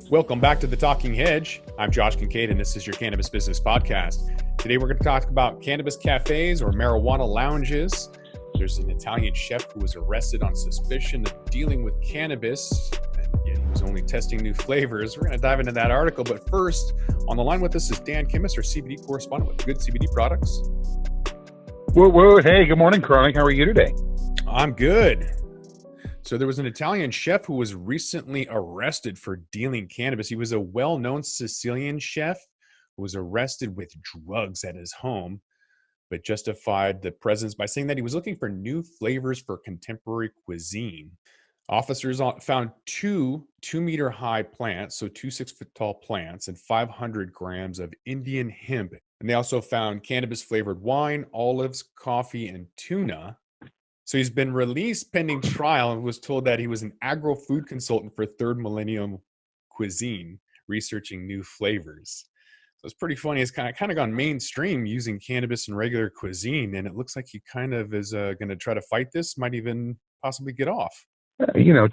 Welcome back to the Talking Hedge. I'm Josh Kincaid, and this is your Cannabis Business Podcast. Today, we're going to talk about cannabis cafes or marijuana lounges. There's an Italian chef who was arrested on suspicion of dealing with cannabis, and yet he was only testing new flavors. We're going to dive into that article, but first, on the line with us is Dan Kimmis, our CBD correspondent with Good CBD Products. Whoa. Hey, good morning, Chronic. How are you today? I'm good. So there was an Italian chef who was recently arrested for dealing cannabis. He was a well-known Sicilian chef who was arrested with drugs at his home, but justified the presence by saying that he was looking for new flavors for contemporary cuisine. Officers found two 2-meter high plants, so 2 6-foot-tall plants, and 500 grams of Indian hemp. And they also found cannabis-flavored wine, olives, coffee, and tuna. So he's been released pending trial and was told that he was an agro-food consultant for Third Millennium Cuisine, researching new flavors. So it's pretty funny. It's kind of gone mainstream using cannabis in regular cuisine, and it looks like he kind of is going to try to fight this, might even possibly get off.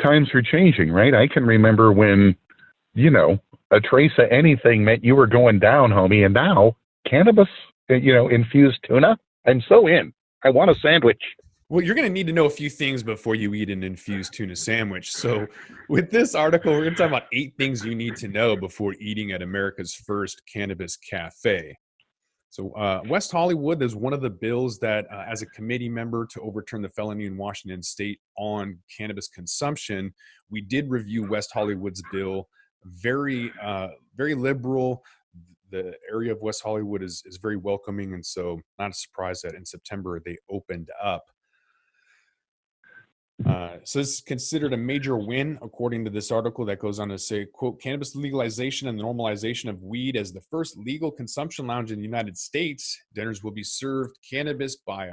Times are changing, right? I can remember when, a trace of anything meant you were going down, homie, and now cannabis, infused tuna, I'm so in. I want a sandwich. Well, you're going to need to know a few things before you eat an infused tuna sandwich. So with this article, we're going to talk about 8 things you need to know before eating at America's first cannabis cafe. So West Hollywood is one of the bills that, as a committee member to overturn the felony in Washington state on cannabis consumption, we did review West Hollywood's bill. Very liberal. The area of West Hollywood is very welcoming, and so not a surprise that in September they opened up. So this is considered a major win, according to this article that goes on to say, quote, cannabis legalization and the normalization of weed as the first legal consumption lounge in the United States. Dinners will be served cannabis by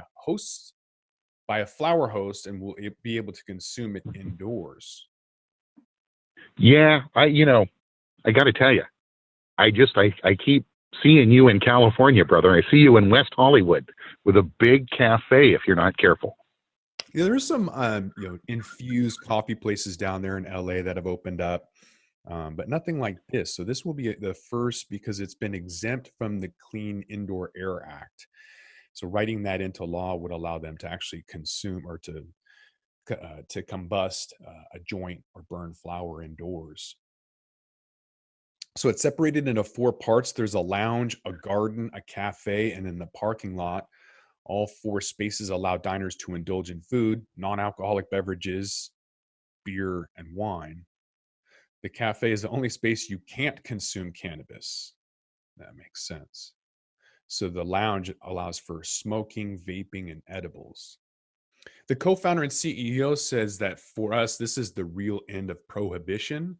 a flower host, and will be able to consume it indoors. Yeah, I got to tell you, I keep seeing you in California, brother. I see you in West Hollywood with a big cafe if you're not careful. Yeah, there's some infused coffee places down there in LA that have opened up, but nothing like this. So this will be the first because it's been exempt from the Clean Indoor Air Act. So writing that into law would allow them to actually consume or to combust a joint or burn flower indoors. So it's separated into 4 parts. There's a lounge, a garden, a cafe, and then the parking lot. All 4 spaces allow diners to indulge in food, non-alcoholic beverages, beer, and wine. The cafe is the only space you can't consume cannabis. That makes sense. So the lounge allows for smoking, vaping, and edibles. The co-founder and CEO says that for us, this is the real end of prohibition.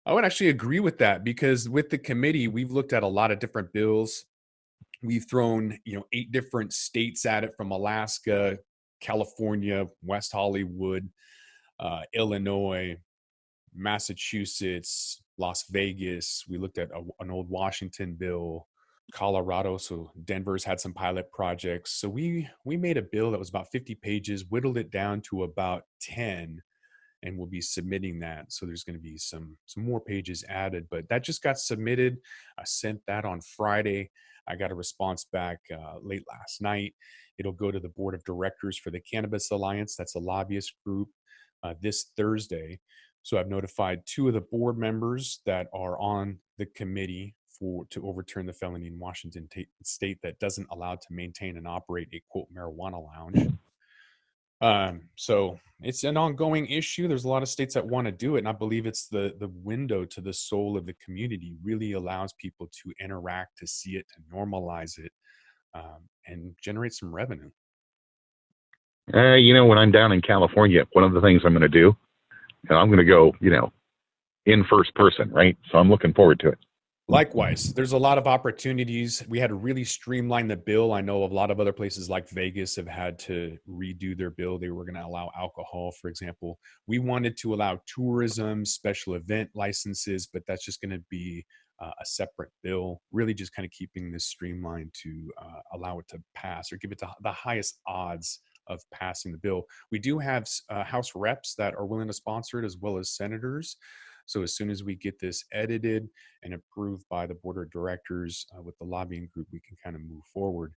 I would actually agree with that because with the committee, we've looked at a lot of different bills. We've thrown, 8 different states at it, from Alaska, California, West Hollywood, Illinois, Massachusetts, Las Vegas. We looked at an old Washington bill, Colorado. So Denver's had some pilot projects. So we made a bill that was about 50 pages, whittled it down to about 10, and we'll be submitting that. So there's going to be some more pages added, but that just got submitted. I sent that on Friday. I got a response back late last night. It'll go to the board of directors for the Cannabis Alliance. That's a lobbyist group this Thursday. So I've notified 2 of the board members that are on the committee to overturn the felony in Washington state that doesn't allow to maintain and operate a, quote, marijuana lounge. So it's an ongoing issue. There's a lot of states that want to do it, and I believe it's the window to the soul of the community. Really allows people to interact, to see it, to normalize it, and generate some revenue. When I'm down in California, one of the things I'm going to do, I'm going to go, in first person, right? So I'm looking forward to it. Likewise, there's a lot of opportunities. We had to really streamline the bill. I know a lot of other places like Vegas have had to redo their bill. They were going to allow alcohol, for example. We wanted to allow tourism, special event licenses, but that's just going to be a separate bill, really just kind of keeping this streamlined to allow it to pass or give it the highest odds of passing the bill. We do have House reps that are willing to sponsor it, as well as senators. So as soon as we get this edited and approved by the board of directors with the lobbying group, we can kind of move forward.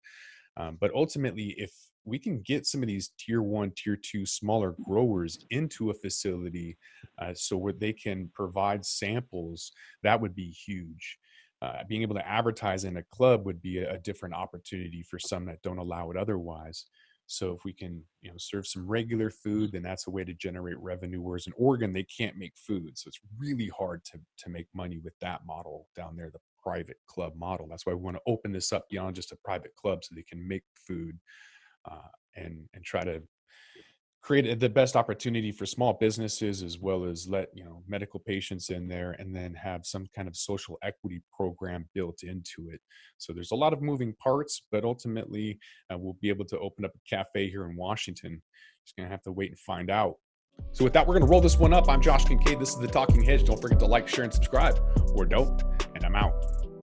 But ultimately, if we can get some of these tier 1, tier 2 smaller growers into a facility so where they can provide samples, that would be huge. Being able to advertise in a club would be a different opportunity for some that don't allow it otherwise. So if we can, serve some regular food, then that's a way to generate revenue. Whereas in Oregon, they can't make food, so it's really hard to make money with that model down there, the private club model. That's why we want to open this up beyond just a private club, so they can make food and try to create the best opportunity for small businesses, as well as let medical patients in there, and then have some kind of social equity program built into it. So there's a lot of moving parts, but ultimately we'll be able to open up a cafe here in Washington. Just gonna have to wait and find out. So with that, we're gonna roll this one up. I'm Josh Kincaid. This is the Talking Hedge. Don't forget to like, share, and subscribe, or don't, and I'm out.